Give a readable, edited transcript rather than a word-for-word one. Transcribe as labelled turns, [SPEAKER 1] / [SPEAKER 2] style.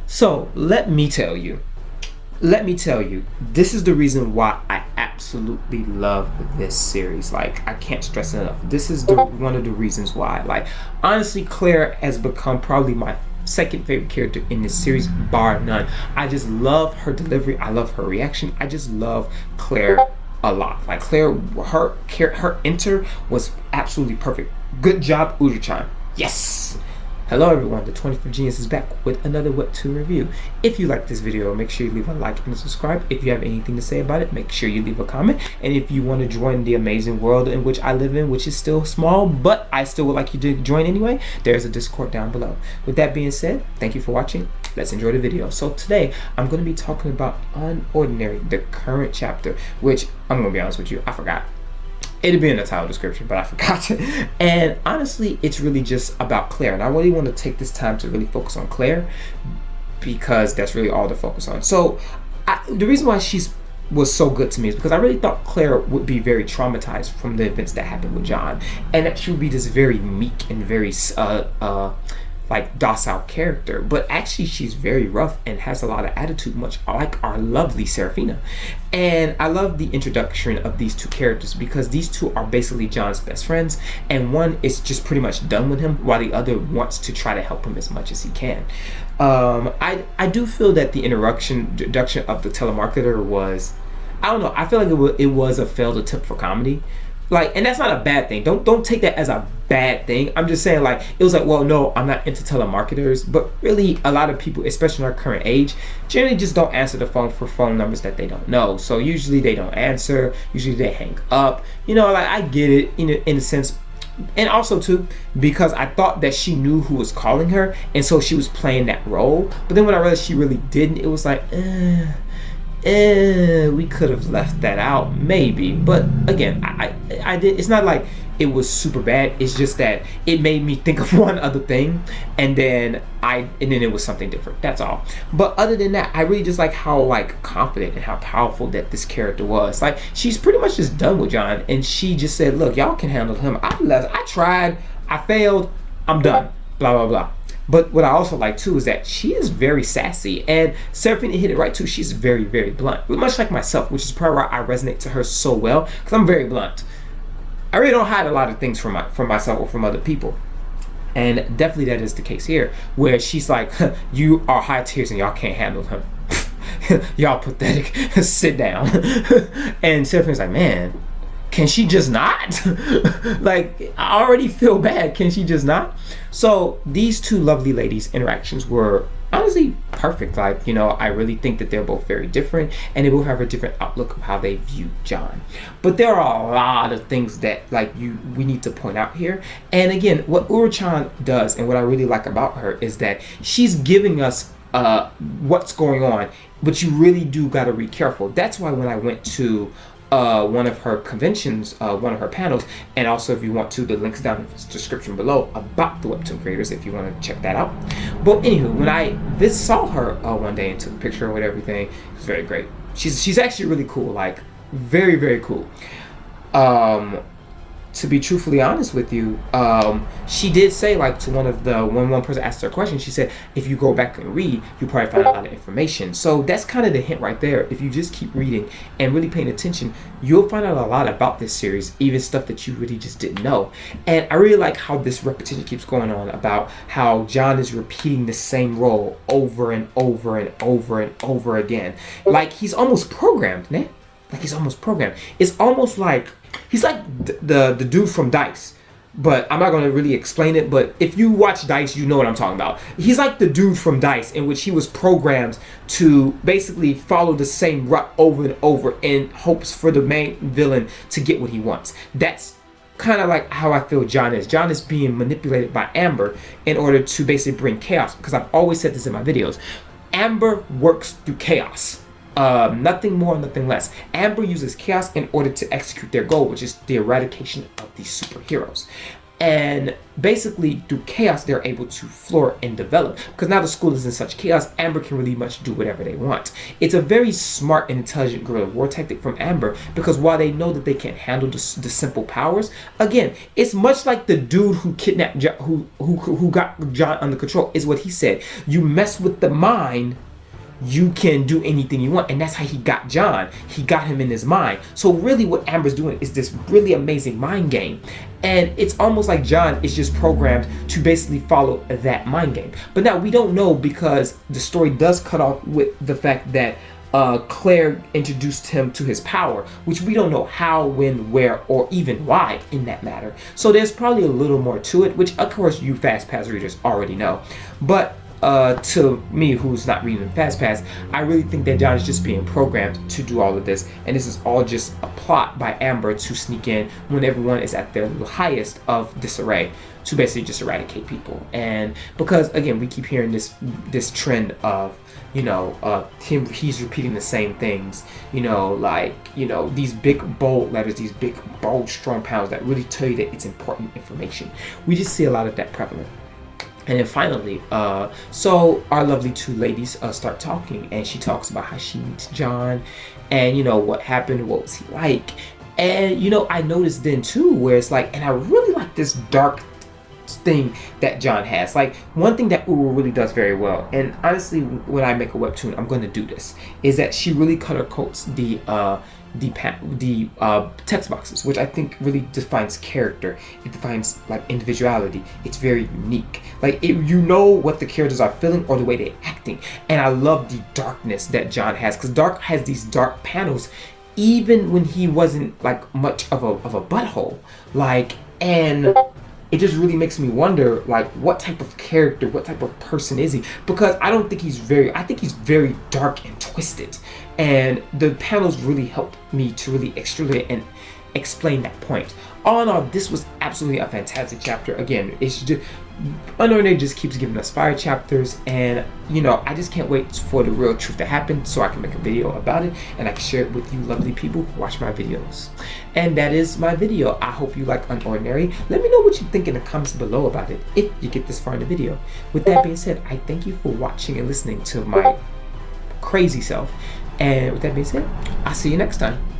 [SPEAKER 1] So let me tell you, this is the reason why I absolutely love this series. Like, I can't stress it enough. This is one of the reasons why. Like, honestly, Claire has become probably my second favorite character in this series, bar none. I just love her delivery. I love her reaction. I just love Claire a lot. Like, Claire, her enter was absolutely perfect. Good job, Udo-chan. Yes. Hello everyone, the 25th Genius is back with another Webtoon review. If you like this video, make sure you leave a like and subscribe. If you have anything to say about it, make sure you leave a comment. And if you want to join the amazing world in which I live in, which is still small, but I still would like you to join anyway, there's a Discord down below. With that being said, thank you for watching. Let's enjoy the video. So today, I'm going to be talking about Unordinary, the current chapter, which I'm going to be honest with you, I forgot. It'd be in the title description, but I forgot. And honestly, it's really just about Claire. And I really want to take this time to really focus on Claire because that's really all to focus on. So the reason why she was so good to me is because I really thought Claire would be very traumatized from the events that happened with John. And that she would be this very meek and very like docile character, but actually she's very rough and has a lot of attitude, much like our lovely Serafina. And I love the introduction of these two characters because these two are basically John's best friends, and one is just pretty much done with him while the other wants to try to help him as much as he can. I do feel that the introduction of the telemarketer was, I don't know, I feel like it was a failed attempt for comedy. Like, and that's not a bad thing. Don't take that as a bad thing. I'm just saying, like, it was like, well, no, I'm not into telemarketers, but really a lot of people, especially in our current age, generally just don't answer the phone for phone numbers that they don't know. So usually they don't answer, usually they hang up. You know, like, I get it in a sense. And also too, because I thought that she knew who was calling her, and so she was playing that role. But then when I realized she really didn't, it was like, we could have left that out maybe. But again, I did. It's not like it was super bad. It's just that it made me think of one other thing, and then it was something different. That's all. But other than that, I really just like how like confident and how powerful that this character was. Like, she's pretty much just done with John, and she just said, "Look, y'all can handle him. I tried. I failed. I'm done. Blah blah blah." But what I also like too is that she is very sassy, and Seraphina hit it right too. She's very, very blunt, much like myself, which is probably why I resonate to her so well, because I'm very blunt. I really don't hide a lot of things from myself or from other people, and definitely that is the case here, where she's like, "You are high tiers and y'all can't handle him. Y'all pathetic. Sit down." And Seraphina's like, "Man, can she just not?" Like, I already feel bad. Can she just not? So these two lovely ladies' interactions were honestly perfect. Like, you know, I really think that they're both very different, and they both have a different outlook of how they view John. But there are a lot of things that we need to point out here. And again, what Uro-chan does and what I really like about her is that she's giving us what's going on, but you really do got to be careful. That's why when I went to one of her conventions, one of her panels, and also if you want to, the links down in the description below about the Webtoon creators if you want to check that out. But anywho, when I saw her one day and took a picture with everything, it was very great. She's actually really cool, like very, very cool. To be truthfully honest with you, she did say, like, to when one person asked her a question, she said, if you go back and read, you probably find a lot of information. So that's kind of the hint right there. If you just keep reading and really paying attention, you'll find out a lot about this series, even stuff that you really just didn't know. And I really like how this repetition keeps going on about how John is repeating the same role over and over and over and over again. Like, he's almost programmed, man. Like, he's almost programmed. It's almost like he's like the dude from Dice, but I'm not going to really explain it. But if you watch Dice, you know what I'm talking about. He's like the dude from Dice, in which he was programmed to basically follow the same route over and over in hopes for the main villain to get what he wants. That's kind of like how I feel John is. John is being manipulated by Amber in order to basically bring chaos, because I've always said this in my videos. Amber works through chaos. Nothing more, nothing less. Amber uses chaos in order to execute their goal, which is the eradication of these superheroes. And basically through chaos they're able to flourish and develop, because now the school is in such chaos, Amber can really much do whatever they want. It's a very smart and intelligent guerrilla war tactic from Amber, because while they know that they can't handle the simple powers, again, it's much like the dude who kidnapped who got John under control, is what he said. You mess with the mind, you can do anything you want. And that's how he got John. He got him in his mind. So really what Amber's doing is this really amazing mind game. And it's almost like John is just programmed to basically follow that mind game. But now we don't know, because the story does cut off with the fact that Claire introduced him to his power, which we don't know how, when, where, or even why in that matter. So there's probably a little more to it, which of course you Fast Pass readers already know. But to me, who's not reading Fast Pass, I really think that John is just being programmed to do all of this, and this is all just a plot by Amber to sneak in when everyone is at their highest of disarray, to basically just eradicate people. And because again, we keep hearing this trend of, you know, he's repeating the same things, you know, like, you know, these big bold letters, these big bold strong panels that really tell you that it's important information. We just see a lot of that prevalent. And then finally, so our lovely two ladies start talking, and she talks about how she meets John, and you know what happened, what was he like. And you know, I noticed then too, where it's like, and I really like this dark thing that John has. Like, one thing that Uru really does very well, and honestly when I make a webtoon I'm going to do this, is that she really color coats the text boxes, which I think really defines character. It defines like individuality. It's very unique. Like, you know what the characters are feeling or the way they're acting. And I love the darkness that John has, because Dark has these dark panels even when he wasn't like much of a butthole. Like, and it just really makes me wonder, like, what type of character, what type of person is he? Because I think he's very dark and twisted. And the panels really helped me to really extrapolate and explain that point. All in all, this was absolutely a fantastic chapter. Again, it's just, Unordinary just keeps giving us fire chapters, and you know, I just can't wait for the real truth to happen so I can make a video about it and I can share it with you lovely people who watch my videos. And that is my video. I hope you like Unordinary. Let me know what you think in the comments below about it if you get this far in the video. With that being said, I thank you for watching and listening to my crazy self. And with that being said, I'll see you next time.